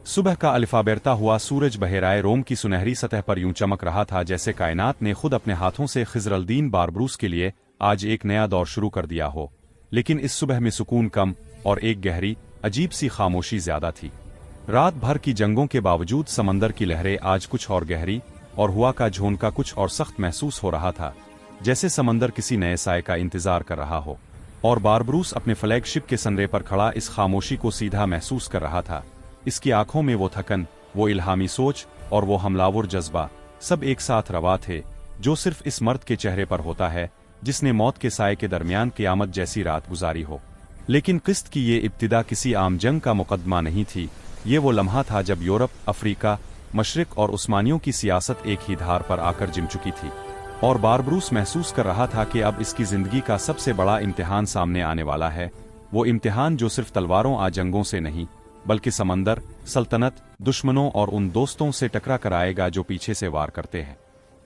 सुबह का अलिफाबेरता हुआ सूरज बहेराए रोम की सुनहरी सतह पर यूं चमक रहा था जैसे कायनात ने खुद अपने हाथों से खिजरल्दीन बारबरूस के लिए आज एक नया दौर शुरू कर दिया हो। लेकिन इस सुबह में सुकून कम और एक गहरी अजीब सी खामोशी ज्यादा थी। रात भर की जंगों के बावजूद समंदर की लहरें आज कुछ और गहरी और हुआ का झोंका कुछ और सख्त महसूस हो रहा था, जैसे समंदर किसी नए साए का इंतजार कर रहा हो। और बारबरूस अपने फ्लैगशिप के संरे पर खड़ा इस खामोशी को सीधा महसूस कर रहा था। इसकी आंखों में वो थकन, वो इल्हामी सोच और वो हमलावर जज्बा सब एक साथ रवा थे, जो सिर्फ इस मर्द के चेहरे पर होता है जिसने मौत के साए के दरमियान क़यामत जैसी रात गुजारी हो। लेकिन किस्त की ये इब्तिदा किसी आम जंग का मुकदमा नहीं थी। ये वो लम्हा था जब यूरोप, अफ्रीका, मशरिक और उस्मानियों की सियासत एक ही धार पर आकर जिम चुकी थी। और बारबरूस महसूस कर रहा था कि अब इसकी जिंदगी का सबसे बड़ा इम्तिहान सामने आने वाला है। वो इम्तिहान जो सिर्फ तलवारों आ जंगों से नहीं, बल्कि समंदर, सल्तनत, दुश्मनों और उन दोस्तों से टकरा कर आएगा जो पीछे से वार करते हैं।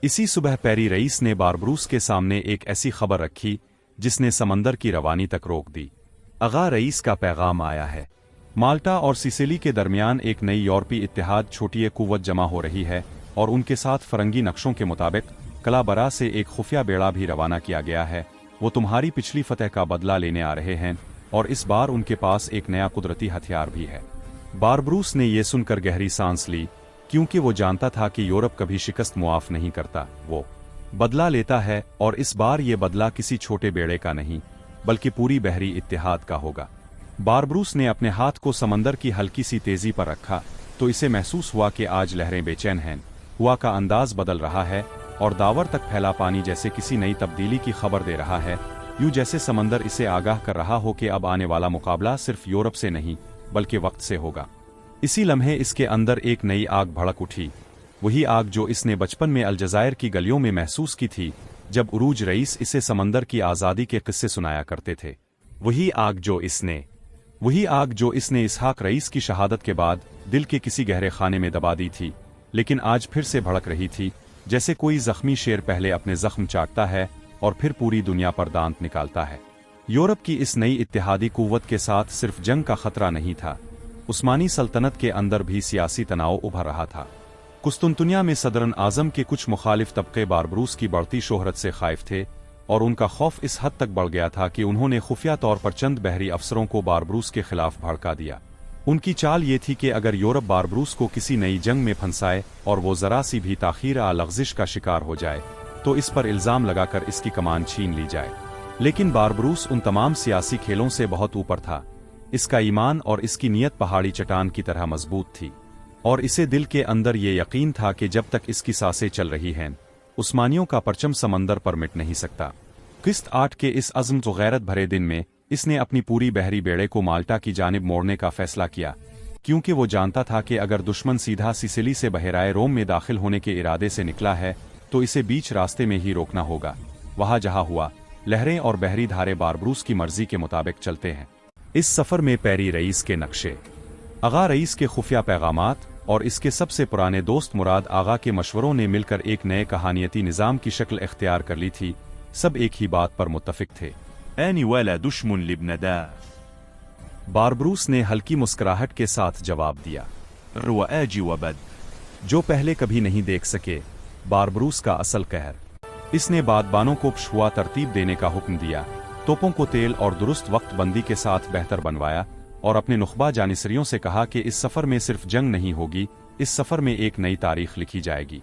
इसी सुबह पेरी रईस ने बारबरूस के सामने एक ऐसी खबर रखी जिसने समंदर की रवानी तक रोक दी। आगा रईस का पैगाम आया है। माल्टा और सिसिली के दरमियान एक नई यूरोपीय इत्तेहाद छोटी कुव्वत जमा हो रही है और उनके साथ फरंगी नक्शों के मुताबिक कलाबरा से एक खुफिया बेड़ा भी रवाना किया गया है। वो तुम्हारी पिछली फतह का बदला लेने आ रहे हैं और इस बार उनके पास एक नया कुदरती हथियार भी है। बारबरूस ने यह सुनकर गहरी सांस ली, क्योंकि वो जानता था कि यूरोप कभी शिकस्त मुआफ नहीं करता, वो बदला लेता है। और इस बार ये बदला किसी छोटे बेड़े का नहीं, बल्कि पूरी बहरी इत्तेहाद का होगा। बारबरूस ने अपने हाथ को समंदर की हल्की सी तेजी पर रखा तो इसे महसूस हुआ कि आज लहरें बेचैन हैं। हुआ का अंदाज बदल रहा है और दावर तक फैला पानी जैसे किसी नई तब्दीली की खबर दे रहा है, यूं जैसे समंदर इसे आगाह कर रहा हो कि अब आने वाला मुकाबला सिर्फ यूरोप से नहीं बल्कि वक्त से होगा। इसी लम्हे इसके अंदर एक नई आग भड़क उठी, वही आग जो इसने बचपन में अलजायर की गलियों में महसूस की थी जब उरूज रईस इसे समंदर की आज़ादी के किस्से सुनाया करते थे। वही आग जो इसने इसहाक रईस की शहादत के बाद दिल के किसी गहरे खाने में दबा दी थी, लेकिन आज फिर से भड़क रही थी, जैसे कोई जख्मी शेर पहले अपने जख्म चाटता है और फिर पूरी दुनिया पर दांत निकालता है। यूरोप की इस नई इत्तेहादी कुव्वत के साथ सिर्फ जंग का खतरा नहीं था, उस्मानी सल्तनत के अंदर भी सियासी तनाव उभर रहा था। कुस्तुनतुनिया में सदरन आजम के कुछ मुखालिफ तबके बारबरूस की बढ़ती शोहरत से खाइफ थे और उनका खौफ इस हद तक बढ़ गया था कि उन्होंने खुफिया तौर पर चंद बहरी अफसरों को बारबरूस के खिलाफ भड़का दिया। उनकी चाल ये थी कि अगर यूरोप बारबरूस को किसी नई जंग में फंसाए और वो जरा सी भी ताखीर आ लग़ज़िश का शिकार हो जाए तो इस पर इल्ज़ाम लगाकर इसकी कमान छीन ली जाए। लेकिन बारबरूस उन तमाम सियासी खेलों से बहुत ऊपर था। इसका ईमान और इसकी नीयत पहाड़ी चट्टान की तरह मजबूत थी और इसे दिल के अंदर ये यकीन था कि जब तक इसकी सांसें चल रही हैं, उस्मानियों का परचम समंदर पर मिट नहीं सकता। किस्त 8 के इस अज़्म तो गैरत भरे दिन में इसने अपनी पूरी बहरी बेड़े को माल्टा की जानिब मोड़ने का फैसला किया, क्योंकि वो जानता था कि अगर दुश्मन सीधा सिसिली से बहराए रोम में दाखिल होने के इरादे से निकला है तो इसे बीच रास्ते में ही रोकना होगा। वहां जहां हुआ, लहरें और बहरी धारे बारबरूस की मर्जी के मुताबिक चलते हैं। इस सफर में पेरी रईस के नक्शे, आगा रईस के खुफिया पैगामात और इसके सबसे पुराने दोस्त मुराद आगा के मशवरों ने मिलकर एक नए कहानियती निज़ाम की शक्ल इख्तियार कर ली थी। सब एक ही बात पर मुत्तफिक थे। ऐनी वाला दुश्मन लिब्नदा। बारबरूस ने हल्की मुस्कुराहट के साथ जवाब दिया, रुआजी वबद। जो पहले कभी नहीं देख सके बारबरूस का असल कहर। इसने बादबानों को हुआ तरतीब देने का हुक्म दिया, तोपों को तेल और दुरुस्त वक्त बंदी के साथ बेहतर बनवाया और अपने नुखबा जानिसरियों से कहा कि इस सफ़र में सिर्फ जंग नहीं होगी, इस सफ़र में एक नई तारीख लिखी जाएगी।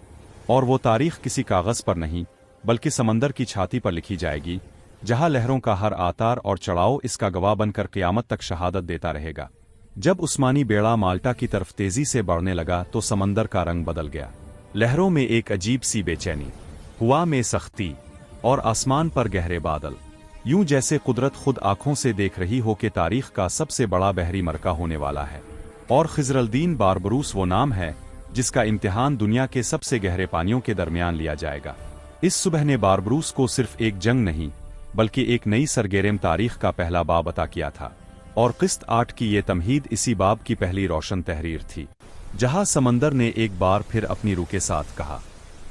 और वो तारीख किसी कागज़ पर नहीं बल्कि समंदर की छाती पर लिखी जाएगी, जहां लहरों का हर आतार और चढ़ाव इसका गवाह बनकर क़यामत तक शहादत देता रहेगा। जब उस्मानी बेड़ा माल्टा की तरफ तेजी से बढ़ने लगा तो समंदर का रंग बदल गया। लहरों में एक अजीब सी बेचैनी, हवा में सख्ती और आसमान पर गहरे बादल, यूं जैसे कुदरत खुद आंखों से देख रही हो कि तारीख का सबसे बड़ा बहरी मरका होने वाला है। और खिजरल्दीन बारबरूस वो नाम है जिसका इम्तिहान दुनिया के सबसे गहरे पानियों के दरमियान लिया जाएगा। इस सुबह ने बारबरूस को सिर्फ एक जंग नहीं बल्कि एक नई सरगेरम तारीख का पहला बाब अता किया था। और किस्त 8 की ये तमहीद इसी बाब की पहली रोशन तहरीर थी, जहां समंदर ने एक बार फिर अपनी रूह के साथ कहा,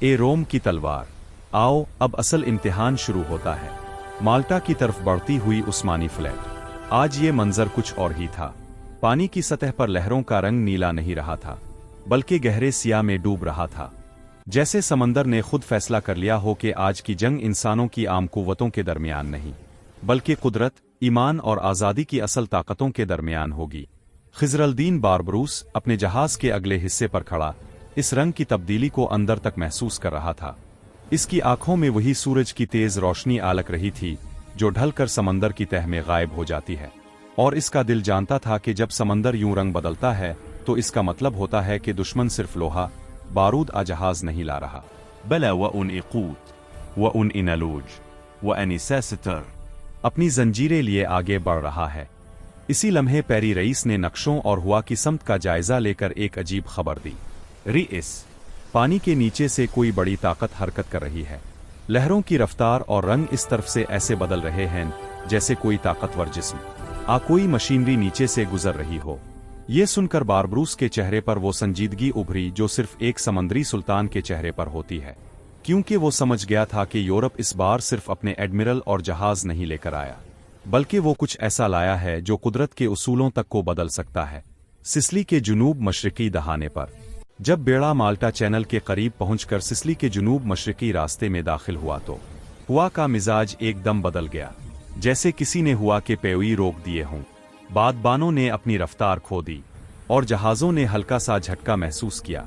ए रोम की तलवार, आओ अब असल इम्तिहान शुरू होता है। माल्टा की तरफ बढ़ती हुई उस्मानी फ्लैट। आज ये मंजर कुछ और ही था। पानी की सतह पर लहरों का रंग नीला नहीं रहा था, बल्कि गहरे सियाह में डूब रहा था। जैसे समंदर ने खुद फैसला कर लिया हो कि आज की जंग इंसानों की आम कुव्वतों के दरमियान नहीं, बल्कि कुदरत, ईमान और आज़ादी की असल ताकतों के दरमियान होगी। खिज़रल्दीन बारबरूस अपने जहाज के अगले हिस्से पर खड़ा इस रंग की तब्दीली को अंदर तक महसूस कर रहा था। इसकी आंखों में वही सूरज की तेज रोशनी आलक रही थी जो ढलकर समंदर की तह में गायब हो जाती है, और इसका दिल जानता था कि जब समंदर यूं रंग बदलता है तो इसका मतलब होता है कि दुश्मन सिर्फ लोहा बारूद जहाज नहीं ला रहा, بلى وأن إقوت وأن إنالوج وأن ساستر अपनी जंजीरें लिए आगे बढ़ रहा है। इसी लम्हे पेरी रईस ने नक्शों और हुआ की समत का जायजा लेकर एक अजीब खबर दी। رئيس पानी के नीचे से कोई बड़ी ताकत हरकत कर रही है। लहरों की रफ्तार और रंग इस तरफ से ऐसे बदल रहे हैं जैसे कोई ताकतवर जिस्म कोई मशीनरी नीचे से गुजर रही हो। ये सुनकर बारबरूस के चेहरे पर वो संजीदगी उभरी जो सिर्फ एक समंदरी सुल्तान के चेहरे पर होती है, क्योंकि वो समझ गया था कि यूरोप इस बार सिर्फ अपने एडमिरल और जहाज नहीं लेकर आया, बल्कि वो कुछ ऐसा लाया है जो कुदरत के उसूलों तक को बदल सकता है। सिसिली के जुनूब मशरकी दहाने पर जब बेड़ा माल्टा चैनल के करीब पहुंचकर सिसिली के जुनूब मशरकी रास्ते में दाखिल हुआ तो हुआ का मिजाज एकदम बदल गया, जैसे किसी ने हुआ के पेवी रोक दिए हों। बादबानों ने अपनी रफ्तार खो दी और जहाज़ों ने हल्का सा झटका महसूस किया।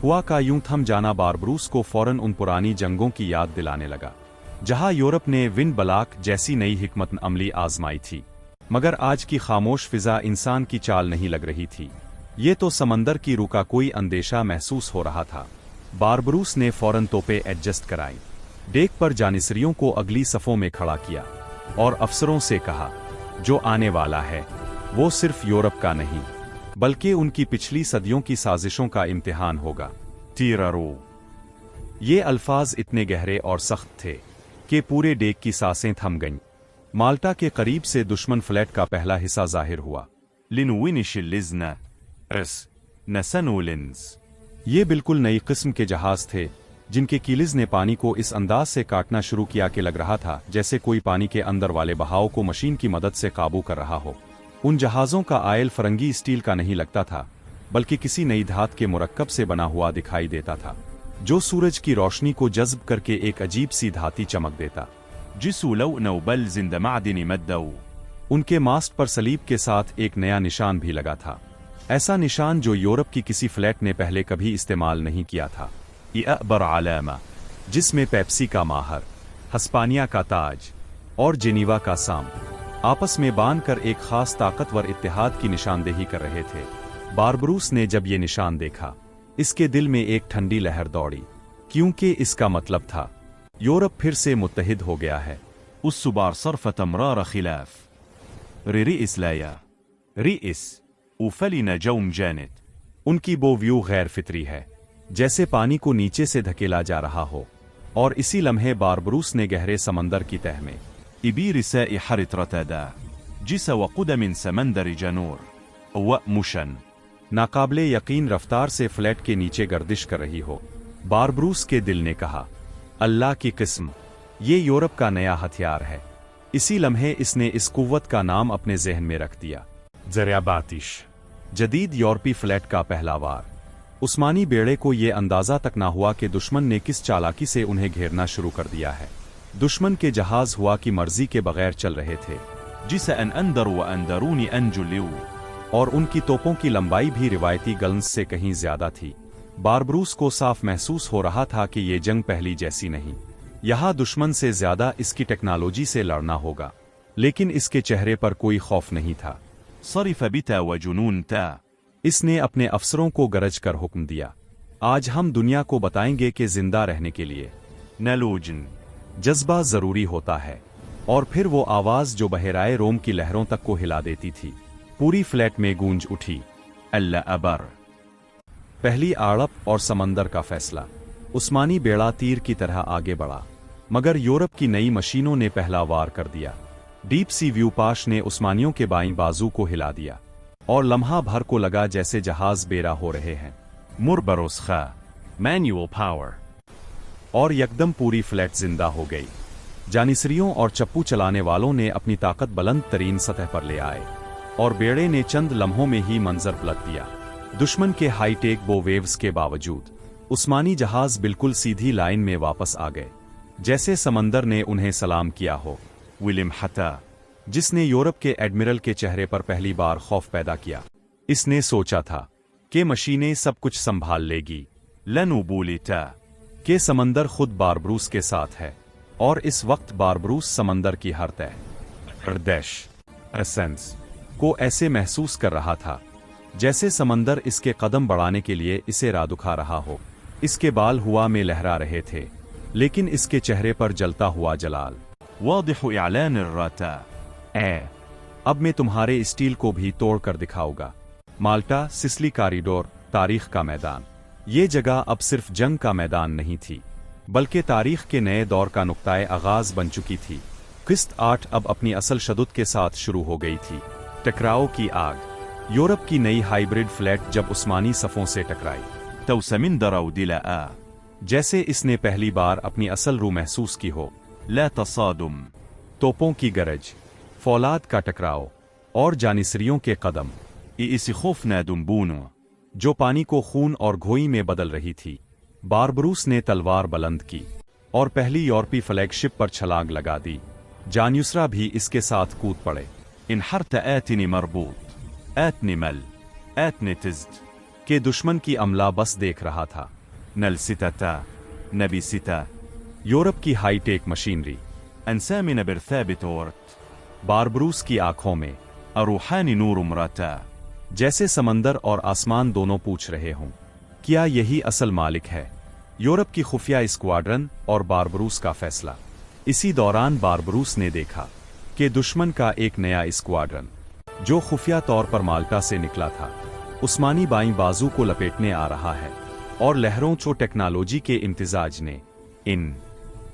हुआ का यूं थम जाना बारबरूस को फौरन उन पुरानी जंगों की याद दिलाने लगा जहां यूरोप ने विन बलाक जैसी नई हिकमत अमली आजमाई थी, मगर आज की खामोश फिजा इंसान की चाल नहीं लग रही थी। ये तो समंदर की रूह का कोई अंदेशा महसूस हो रहा था। बारबरूस ने फौरन तोपें एडजस्ट कराई, डेक पर जानिसरियों को अगली सफ़ों में खड़ा किया और अफसरों से कहा, जो आने वाला है वो सिर्फ यूरोप का नहीं बल्कि उनकी पिछली सदियों की साजिशों का इम्तिहान होगा। تيرارو ये अल्फाज इतने गहरे और सख्त थे कि पूरे डेक की सांसें थम गईं। माल्टा के करीब से दुश्मन फ्लैट का पहला हिस्सा जाहिर हुआ। لنوينش اللزنة اس نسنولنز ये बिल्कुल नई किस्म के जहाज थे जिनके कीलिज ने पानी को इस अंदाज से काटना शुरू किया कि लग रहा था जैसे कोई पानी के अंदर वाले बहाव को मशीन की मदद से काबू कर रहा हो। उन जहाज़ों का आयल फरंगी स्टील का नहीं लगता था, बल्कि किसी नई धात के मुरक्कब से बना हुआ दिखाई देता था जो सूरज की रोशनी को जज्ब करके एक अजीब सी धाती चमक देता। جسوا لونوا بلز عند معدن مدوا उनके मास्ट पर सलीब के साथ एक नया निशान भी लगा था, ऐसा निशान जो यूरोप की किसी फ्लैट ने पहले कभी इस्तेमाल नहीं किया था। أكبر علامة जिसमें पेप्सी का माहर, हस्पानिया का ताज और जेनीवा का साम आपस में बांधकर एक खास ताकतवर इत्तेहाद की निशानदेही कर रहे थे। बारबरूस ने जब ये निशान देखा, इसके दिल में एक ठंडी लहर दौड़ी, क्योंकि इसका मतलब था यूरोप फिर से मुत्तहिद हो गया है। السبار صرفة مرار خلاف رئيس لايا रईस وفلنا جوم جانت उनकी वो व्यू गैर फितरी है, जैसे पानी को नीचे से धकेला जा रहा हो, और इसी लम्हे बारबरूस ने गहरे समंदर की तह में إبير ساء حرت رتادا جس وقدم سمندر جانور وأمشن नाकाबले यकीन रफ्तार से फ्लैट के नीचे गर्दिश कर रही हो। बारबरूस के दिल ने कहा, अल्लाह की किस्म, ये यूरोप का नया हथियार है। इसी लम्हे इसने इस कुव्वत का नाम अपने जहन में रख दिया, ज़रियाबातिश, जदीद यूरोपी फ्लैट का पहला वार। उस्मानी बेड़े को ये अंदाज़ा तक ना हुआ कि दुश्मन ने किस चालाकी से उन्हें घेरना शुरू कर दिया है। दुश्मन के जहाज हुआ की मर्जी के बगैर चल रहे थे, جس أن أندر وأندروني أنجو اليو और उनकी तोपों की लंबाई भी रिवायती गन्स से कहीं ज्यादा थी। बारबरूस को साफ महसूस हो रहा था कि ये जंग पहली जैसी नहीं, यहाँ दुश्मन से ज्यादा इसकी टेक्नोलॉजी से लड़ना होगा, लेकिन इसके चेहरे पर कोई खौफ नहीं था। صرف بتا وجنون تا इसने अपने अफसरों को गरज कर हुक्म दिया, आज हम दुनिया को बताएंगे कि जिंदा रहने के लिए نالوجن जज्बा जरूरी होता है। और फिर वो आवाज जो बहराए रोम की लहरों तक को हिला देती थी, पूरी फ्लैट में गूंज उठी, ألا أبر पहली आड़प और समंदर का फैसला। उस्मानी बेड़ा तीर की तरह आगे बढ़ा, मगर यूरोप की नई मशीनों ने पहला वार कर दिया। डीप सी व्यू पाश ने उस्मानियों के बाईं बाजू को हिला दिया और लम्हा भर को लगा जैसे जहाज बेरा हो रहे हैं। مربروس خا manual power और यकदम पूरी फ्लैट जिंदा हो गई। जानिसरियों और चप्पू चलाने वालों ने अपनी ताकत बुलंद तरीन सतह पर ले आए। और बेड़े ने चंद लम्हों में ही मंजर पलट दिया। दुश्मन के हाईटेक बो वेव्स के बावजूद उस्मानी जहाज बिल्कुल सीधी लाइन में वापस आ गए, जैसे समंदर ने उन्हें सलाम किया हो। विलिम हता, जिसने यूरोप के एडमिरल के चेहरे पर पहली बार खौफ पैदा किया। इसने सोचा था कि मशीनें सब कुछ संभाल लेगी, लनुबूलिता, कि समंदर खुद बारबरूस के साथ है, और इस वक्त बारबरूस समंदर की हर तय प्रदेश एसेंस को ऐसे महसूस कर रहा था जैसे समंदर इसके कदम बढ़ाने के लिए इसे रादुखा रहा हो। इसके बाल हवा में लहरा रहे थे, लेकिन इसके चेहरे पर जलता हुआ जलाल। वादिह इलान अर्राता, अब मैं तुम्हारे स्टील को भी तोड़ कर दिखाऊंगा। माल्टा सिसिली कॉरिडोर तारीख का मैदान। ये जगह अब सिर्फ जंग का मैदान नहीं थी, बल्कि तारीख के नए दौर का नुक्ताए आगाज बन चुकी थी। किस्त 8 अब अपनी असल शदुत के साथ शुरू हो गई थी। टकराव की आग। यूरोप की नई हाइब्रिड फ्लैट जब उस्मानी सफ़ों से टकराई, توسمندر ودلاء، जैसे इसने पहली बार अपनी असल रूह महसूस की हो। لا تصادم، तोपों की गरज, फौलाद का टकराव और जानिसरियों के कदम, إئس خوفنا دنبونو، जो पानी को खून और घोई में बदल रही थी। बारबरूस ने तलवार बुलंद की और पहली यूरोपी फ्लैगशिप पर छलांग लगा दी। जान्युसरा भी इसके साथ कूद पड़े। انحرت آتني مربوط، آتني مل، آتني تزد، के दुश्मन की अमला बस देख रहा था। نل ستتا، نبي ستا، यूरोप की हाईटेक मशीनरी, أنسامنا برثابت ورت، बारबरूस की आंखों में أروحاني نور مراتا، जैसे समंदर और आसमान दोनों पूछ रहे हों, क्या यही असल मालिक है? यूरोप की खुफिया स्क्वाड्रन और बारबरूस का फैसला। इसी दौरान बारबरूस ने देखा कि दुश्मन का एक नया स्क्वाड्रन, जो खुफिया तौर पर माल्टा से निकला था, उस्मानी बाईं बाजू को लपेटने आ रहा है। और लहरों चो टेक्नोलॉजी के इम्तिजाज ने इन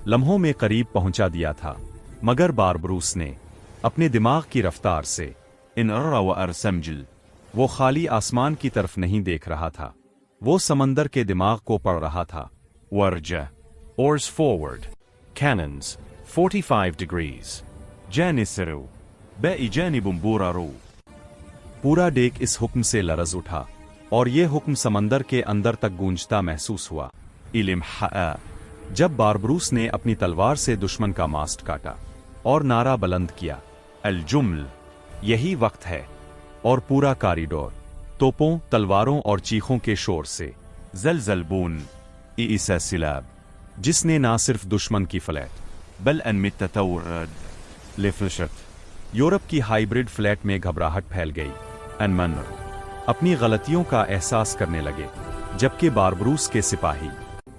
लम्हों में करीब पहुंचा दिया था, मगर बारबरूस ने अपने दिमाग की रफ्तार से إن أرى وأرسمجل، वो खाली आसमान की तरफ नहीं देख रहा था, वो समंदर के दिमाग को पढ़ रहा था। ورجة، oars forward، cannons 45 degrees، جانسرو، باقي جانب بورارو، पूरा डेक इस हुक्म से लरज उठा और ये हुक्म समंदर के अंदर तक गूंजता महसूस हुआ। إلم حقا، जब बारबरूस ने अपनी तलवार से दुश्मन का मास्ट काटा और नारा बुलंद किया, الجمل، यही वक्त है। और पूरा कॉरिडोर तोपों, तलवारों और चीखों के शोर से زلزلبون، إئس سلاب، जिसने ना सिर्फ दुश्मन की फ्लैट بل أن مت تورد، लेफ्लशत यूरोप की हाइब्रिड फ्लैट में घबराहट फैल गई। अनमन अपनी गलतियों का एहसास करने लगे, जबकि बारबरूस के सिपाही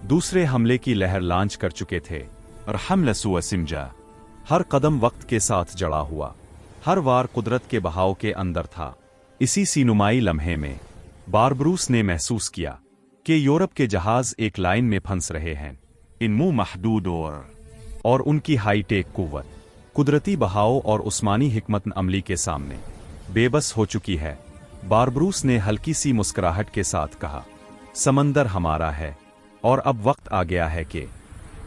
दूसरे हमले की लहर लॉन्च कर चुके थे। الحملة وسمجة، हर कदम वक्त के साथ जड़ा हुआ, हर वार कुदरत के बहाव के अंदर था। इसी सीनुमाई लम्हे में बारबरूस ने महसूस किया कि यूरोप के जहाज एक लाइन में फंस रहे हैं। إن مو محدود और उनकी हाईटेक कुव्वत कुदरती बहाव और उस्मानी हिकमत अमली के सामने बेबस हो चुकी है। बारबरूस ने हल्की सी मुस्कुराहट के साथ कहा, समंदर हमारा है। और अब वक्त आ गया है कि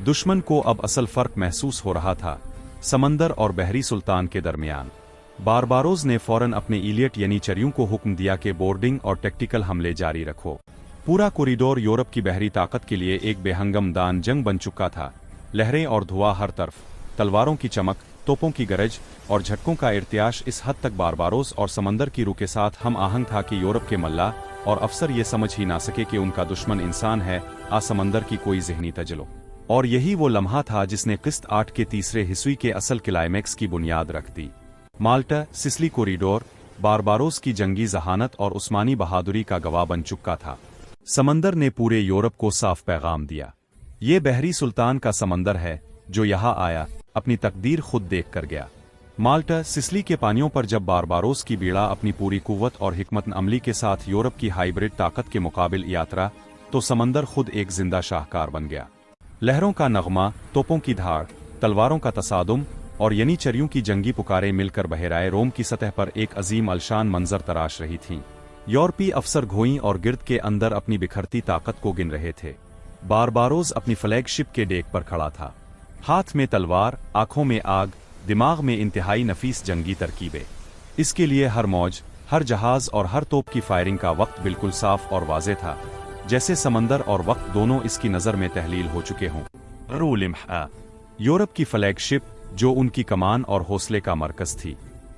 दुश्मन को अब असल फर्क महसूस हो रहा था समंदर और बहरी सुल्तान के दरमियान। बारबारोस ने फौरन अपने इलियट यानी चरियों को हुक्म दिया कि बोर्डिंग और टेक्टिकल हमले जारी रखो। पूरा कॉरिडोर यूरोप की बहरी ताकत के लिए एक बेहंगम दान जंग बन चुका था। लहरें और धुआं हर तरफ, तलवारों की चमक, तोपों की गरज और झटकों का इर्तियाश इस हद तक बारबारोस और समंदर की रूह के साथ हम आहंग था कि यूरोप के मल्लाह और अफसर ये समझ ही ना सके कि उनका दुश्मन इंसान है, समंदर की कोई जहनी तजलो। और यही वो लम्हा था जिसने किस्त 8 के तीसरे हिस्से के असल क्लाइमैक्स की बुनियाद रख दी। माल्टा सिसिली कॉरिडोर बारबारोस की जंगी जहानत और उस्मानी बहादुरी का गवाह बन चुका था। समंदर ने पूरे यूरोप को साफ पैगाम दिया, ये बहरी सुल्तान का समंदर है जो यहाँ आया, अपनी तकदीर खुद देख कर गया। माल्टा सिसिली के पानियों पर जब बारबारोस की बीड़ा अपनी पूरी कुव्वत और हिकमत अमली के साथ यूरोप की हाइब्रिड ताकत के मुकाबिल यात्रा, तो समंदर खुद एक जिंदा शाहकार बन गया। लहरों का नगमा, तोपों की धाड़, तलवारों का तसादुम और यनीचरियों की जंगी पुकारें मिलकर बहराए रोम की सतह पर एक अजीम अलशान मंजर तराश रही थीं। यूरोपी अफसर घोई और गिर्द के अंदर अपनी बिखरती ताकत को गिन रहे थे। बारबारोस अपनी फ्लैगशिप के डेक पर खड़ा था, हाथ में तलवार, आंखों में आग, दिमाग में इंतहाई नफीस जंगी तरकीबें। اس کے لیے ہر موج، ہر جہاز اور ہر توپ کی فائرنگ کا وقت بالکل صاف اور واضح تھا، جیسے سمندر اور وقت دونوں اس کی نظر میں تحلیل ہو چکے ہوں۔ رولمحا یورپ کی فلیگ شپ، جو ان کی کمان اور حوصلے کا مرکز تھی،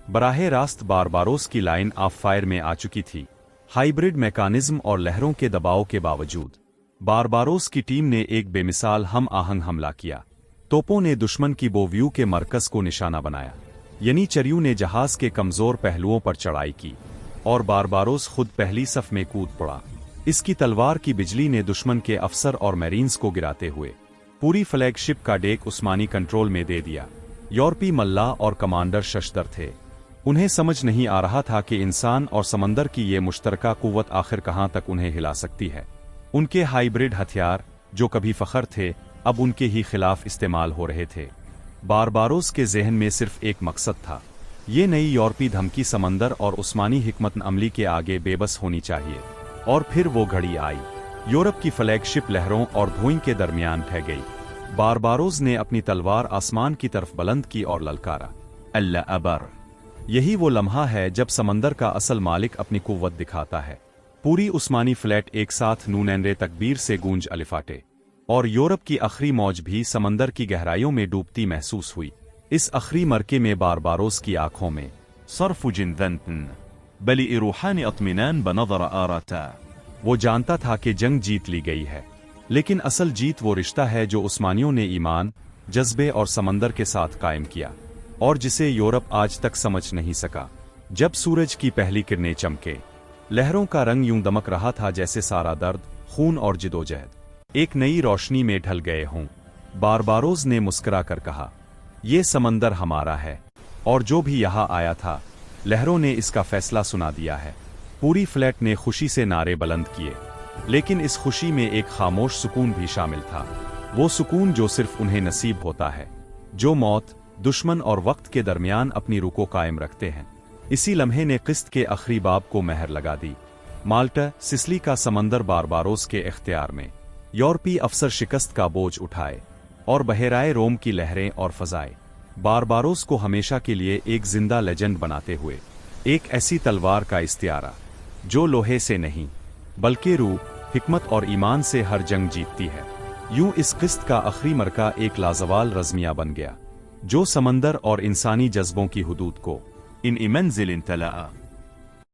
براہ راست بارباروس کی لائن آف فائر میں آ چکی تھی۔ ہائیبرڈ میکانزم اور لہروں کے دباؤ کے باوجود بارباروس کی ٹیم نے ایک بے مثال ہم آہنگ حملہ کیا۔ توپوں نے دشمن کی بو ویو کے مرکز کو نشانہ بنایا، یعنی چریو نے جہاز کے کمزور پہلوؤں پر چڑھائی کی، اور بارباروس خود پہلی صف میں کود پڑا۔ اس کی تلوار کی بجلی نے دشمن کے افسر اور میرینز کو گراتے ہوئے پوری فلیگ شپ کا ڈیک عثمانی کنٹرول میں دے دیا۔ یورپی ملاح اور کمانڈر ششدر تھے، انہیں سمجھ نہیں آ رہا تھا کہ انسان اور سمندر کی یہ مشترکہ قوت آخر کہاں تک انہیں ہلا سکتی ہے۔ ان کے ہائیبرڈ ہتھیار، جو کبھی فخر تھے، اب ان کے ہی خلاف استعمال ہو رہے تھے۔ بارباروس کے ذہن میں صرف ایک مقصد تھا، یہ نئی یورپی دھمکی سمندر اور عثمانی حکمت عملی کے آگے بے بس ہونی چاہیے۔ اور پھر وہ گھڑی آئی، یورپ کی فلیگ شپ لہروں اور دھوئیں کے درمیان ٹھہ گئی۔ بارباروس نے اپنی تلوار آسمان کی طرف بلند کی اور للکارا، اللہ ابر۔ یہی وہ لمحہ ہے جب سمندر کا اصل مالک اپنی قوت دکھاتا ہے۔ پوری عثمانی فلیٹ ایک ساتھ نونینرے تکبیر سے گونج الفاٹے، اور یورپ کی آخری موج بھی سمندر کی گہرائیوں میں ڈوبتی محسوس ہوئی۔ اس آخری مرکے میں بارباروس کی آنکھوں میں صرف جنذنتن بل روحان اطمینان بنظر آراتا۔ وہ جانتا تھا کہ جنگ جیت لی گئی ہے، لیکن اصل جیت وہ رشتہ ہے جو عثمانیوں نے ایمان، جذبے اور سمندر کے ساتھ قائم کیا، اور جسے یورپ آج تک سمجھ نہیں سکا۔ جب سورج کی پہلی کرنیں چمکے، لہروں کا رنگ یوں دمک رہا تھا جیسے سارا درد، خون اور جدوجہد ایک نئی روشنی میں ڈھل گئے ہوں۔ بارباروس نے مسکرا کر کہا، یہ سمندر ہمارا ہے، اور جو بھی یہاں آیا تھا، لہروں نے اس کا فیصلہ سنا دیا ہے۔ پوری فلیٹ نے خوشی سے نعرے بلند کیے، لیکن اس خوشی میں ایک خاموش سکون بھی شامل تھا، وہ سکون جو صرف انہیں نصیب ہوتا ہے، جو موت، دشمن اور وقت کے درمیان اپنی روح کو قائم رکھتے ہیں۔ اسی لمحے نے قسط کے آخری باب کو مہر لگا دی۔ مالٹا، سسلی کا سمندر بارباروس کے اختیار میں۔ یورپی افسر شکست کا بوجھ اٹھائے، اور بحیرہ روم کی لہریں اور فضائیں بارباروس کو ہمیشہ کے لیے ایک زندہ لیجنڈ بناتے ہوئے ایک ایسی تلوار کا استعارہ جو لوہے سے نہیں بلکہ روح، حکمت اور ایمان سے ہر جنگ جیتتی ہے۔ یوں اس قسط کا آخری مرکہ ایک لازوال رزمیہ بن گیا، جو سمندر اور انسانی جذبوں کی حدود کو ان منزل تلأ